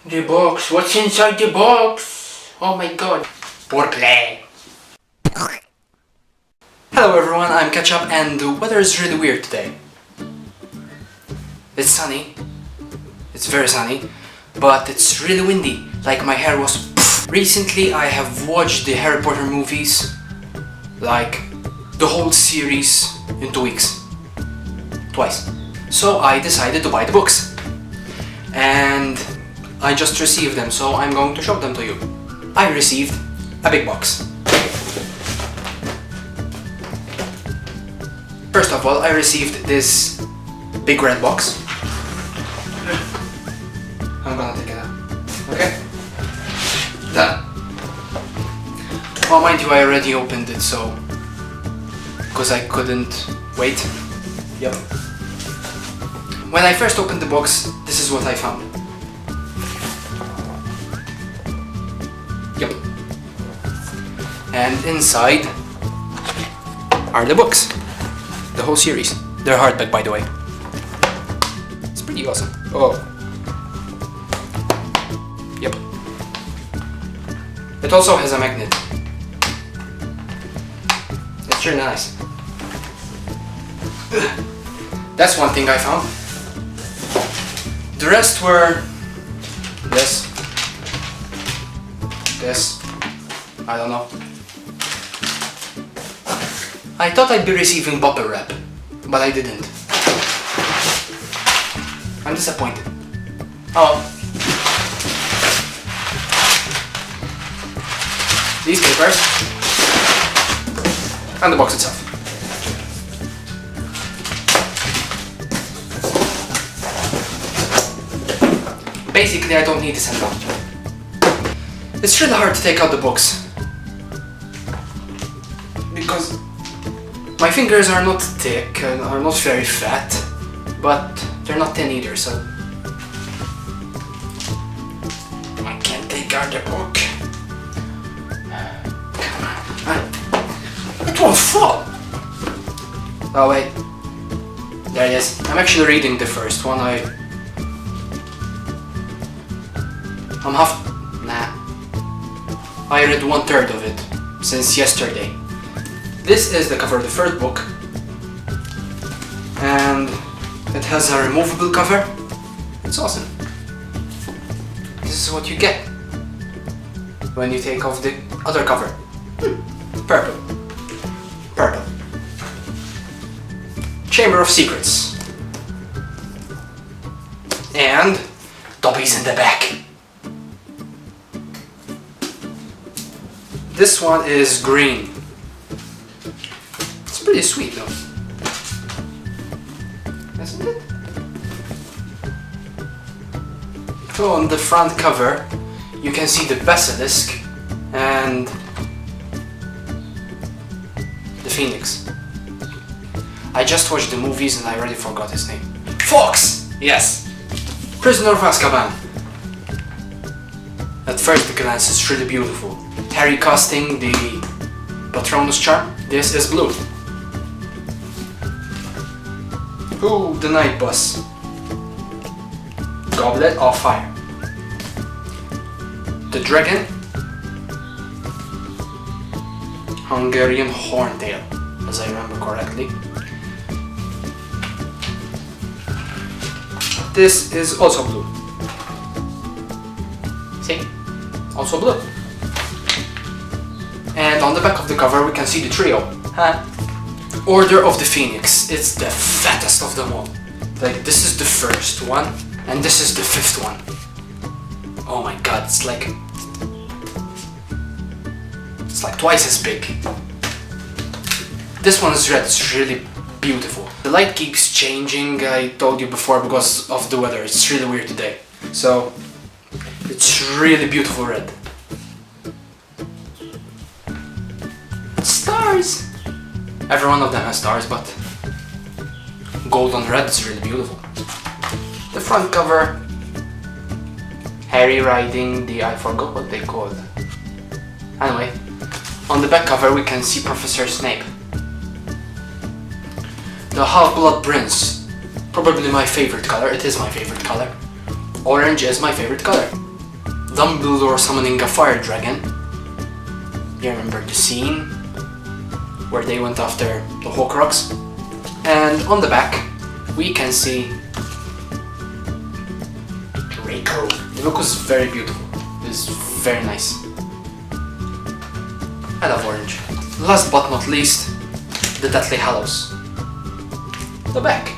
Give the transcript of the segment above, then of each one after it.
The box, what's inside the box? Oh my god. Foreplay. Hello everyone, I'm Ketchup and the weather is really weird today. It's sunny. It's very sunny. But it's really windy. Like my hair was Recently I have watched the Harry Potter movies. Like the whole series in 2 weeks. Twice. So I decided to buy the books. And I just received them, so I'm going to show them to you. I received a big box. First of all, I received this big red box. I'm gonna take it out. Okay? Done. Oh, mind you, I already opened it, so... because I couldn't wait. Yep. When I first opened the box, this is what I found. Yep. And inside are the books. The whole series. They're hardback, by the way. It's pretty awesome. Oh. Yep. It also has a magnet. It's really nice. That's one thing I found. The rest were this, I don't know. I thought I'd be receiving bubble wrap, but I didn't. I'm disappointed. Oh. These papers and the box itself. Basically, I don't need this anymore. It's really hard to take out the books because my fingers are not thick and are not very fat, but they're not thin either, so I can't take out the book. Come on. It won't fall! Oh wait, there it is. I'm actually reading the first one. I read 1/3 of it since yesterday. This is the cover of the first book, and it has a removable cover. It's awesome. This is what you get when you take off the other cover. Purple. Purple. Chamber of Secrets. And Dobby's in the back. This one is green. It's pretty sweet though. Isn't it? So on the front cover you can see the basilisk and the phoenix. I just watched the movies and I already forgot his name. Fox! Yes! Prisoner of Azkaban. At first glance it's really beautiful. Harry casting the Patronus charm. This is blue. Ooh, the night bus. Goblet of Fire. The dragon. Hungarian horntail, as I remember correctly. This is also blue. See? Also blue. And on the back of the cover we can see the trio. Order of the Phoenix. It's the fattest of them all. Like, this is the first one and this is the 5th one. Oh my god, it's like twice as big. This one is red, it's really beautiful. The light keeps changing, I told you before, because of the weather. It's really weird today. So it's really beautiful red. Stars! Every one of them has stars, but gold on red is really beautiful. The front cover, Harry riding the... I forgot what they called. Anyway, on the back cover we can see Professor Snape. The Half-Blood Prince, probably my favorite color. It is my favorite color. Orange is my favorite color. Dumbledore summoning a fire dragon. You remember the scene where they went after the Horcrux? And on the back we can see Draco. The book was very beautiful. It's very nice. I love orange. Last but not least, the Deathly Hallows. The back.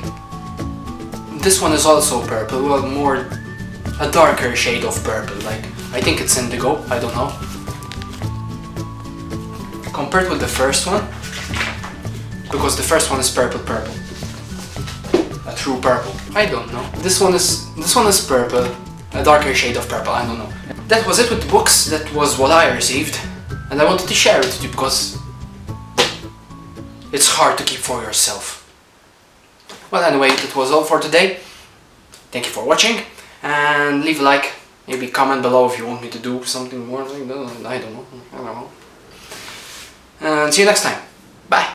This one is also purple, well, more a darker shade of purple, like I think it's indigo, I don't know. Compared with the first one, because the first one is purple. A true purple. I don't know. This one is purple, a darker shade of purple, I don't know. That was it with the books, that was what I received, and I wanted to share it with you because it's hard to keep for yourself. Well, anyway, that was all for today. Thank you for watching, and leave a like, maybe comment below if you want me to do something more like that. I don't know. And see you next time. Bye!